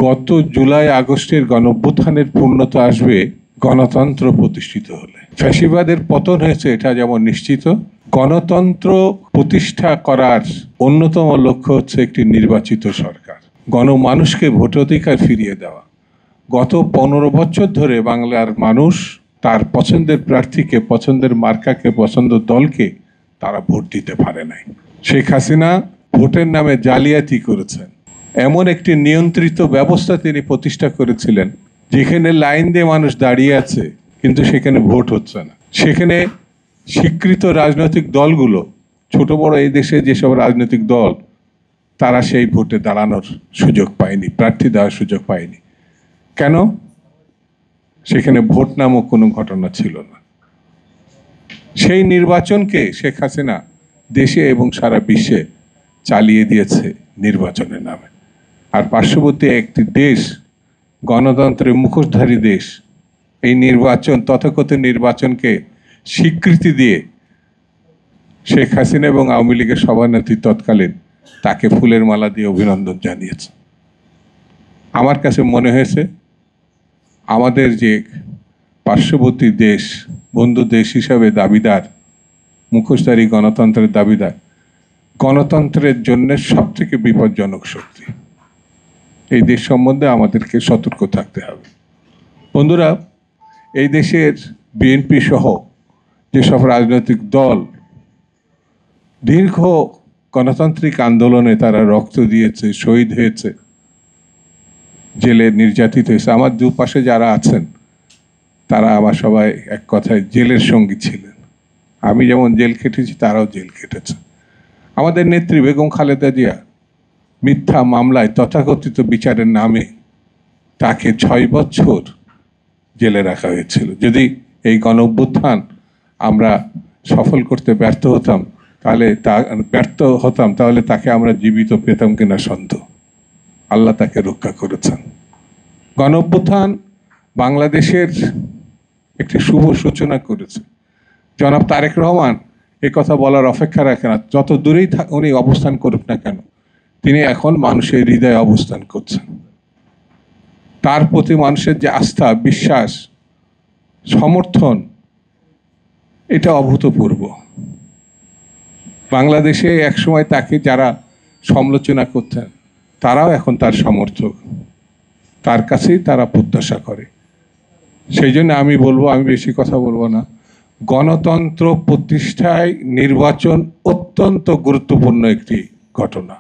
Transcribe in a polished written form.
গত জুলাই আগস্টের গণঅভ্যুত্থানের পূর্ণতা আসবে গণতন্ত্র প্রতিষ্ঠিত হলে। ফ্যাসিবাদের পতন হয়েছে এটা যেমন নিশ্চিত, গণতন্ত্র প্রতিষ্ঠা করার অন্যতম লক্ষ্য হচ্ছে একটি নির্বাচিত সরকার, গণমানুষকে ভোটাধিকার ফিরিয়ে দেওয়া। গত 15 বছর ধরে বাংলার মানুষ তার পছন্দের প্রার্থীকে, পছন্দের মার্কাকে, পছন্দের দলকে তারা ভোট দিতে পারে নাই। শেখ হাসিনা ভোটের নামে জালিয়াতি করেছেন, এমন একটি নিয়ন্ত্রিত ব্যবস্থা তিনি প্রতিষ্ঠা করেছিলেন যেখানে লাইন দিয়ে মানুষ দাঁড়িয়ে আছে কিন্তু সেখানে ভোট হচ্ছে না। সেখানে স্বীকৃত রাজনৈতিক দলগুলো, ছোট বড় এই দেশে যেসব রাজনৈতিক দল, তারা সেই ভোটে দাঁড়ানোর সুযোগ পায়নি, প্রার্থী দেওয়ার সুযোগ পায়নি। কেন? সেখানে ভোট নামক কোনো ঘটনা ছিল না। সেই নির্বাচনকে শেখ হাসিনা দেশে এবং সারা বিশ্বে চালিয়ে দিয়েছে নির্বাচনের নামে। আর পার্শ্ববর্তী একটি দেশ, গণতন্ত্রের মুখোশধারী দেশ, এই নির্বাচন, তথাকথিত নির্বাচনকে স্বীকৃতি দিয়ে শেখ হাসিনা এবং আওয়ামী লীগের সভানেত্রী তৎকালীন তাকে ফুলের মালা দিয়ে অভিনন্দন জানিয়েছে। আমার কাছে মনে হয়েছে আমাদের যে পার্শ্ববর্তী দেশ, বন্ধু দেশ হিসাবে দাবিদার, মুখোশধারী গণতন্ত্রের দাবিদার, গণতন্ত্রের জন্য সবথেকে বিপজ্জনক শক্তি। এই দেশ সম্বন্ধে আমাদেরকে সতর্ক থাকতে হবে। বন্ধুরা, এই দেশের বিএনপি সহ যেসব রাজনৈতিক দল দীর্ঘ গণতান্ত্রিক আন্দোলনে তারা রক্ত দিয়েছে, শহীদ হয়েছে, জেলে নির্যাতিত হয়েছে, আমার দুপাশে যারা আছেন তারা আমার সবাই এক কথায় জেলের সঙ্গী ছিলেন। আমি যেমন জেল খেটেছি তারাও জেল খেটেছে। আমাদের নেত্রী বেগম খালেদা জিয়া মিথ্যা মামলায় তথাকথিত বিচারের নামে তাকে 6 বছর জেলে রাখা হয়েছিল। যদি এই গণঅভ্যুত্থান আমরা সফল করতে ব্যর্থ হতাম তাহলে তাকে আমরা জীবিত পেতাম কিনা সন্দেহ। আল্লাহ তাকে রক্ষা করেছেন। গণঅভ্যুত্থান বাংলাদেশের একটি শুভ সূচনা করেছে। জনাব তারেক রহমান এ কথা বলার অপেক্ষা রাখে না। যত দূরেই উনি অবস্থান করুক না কেন, তিনি এখন মানুষের হৃদয়ে অবস্থান করছেন। তার প্রতি মানুষের যে আস্থা, বিশ্বাস, সমর্থন, এটা অভূতপূর্ব। বাংলাদেশে একসময় তাকে যারা সমালোচনা করতেন তারাও এখন তার সমর্থক, তার কাছেই তারা প্রত্যাশা করে। সেই জন্য আমি বলবো, আমি বেশি কথা বলবো না, গণতন্ত্র প্রতিষ্ঠায় নির্বাচন অত্যন্ত গুরুত্বপূর্ণ একটি ঘটনা।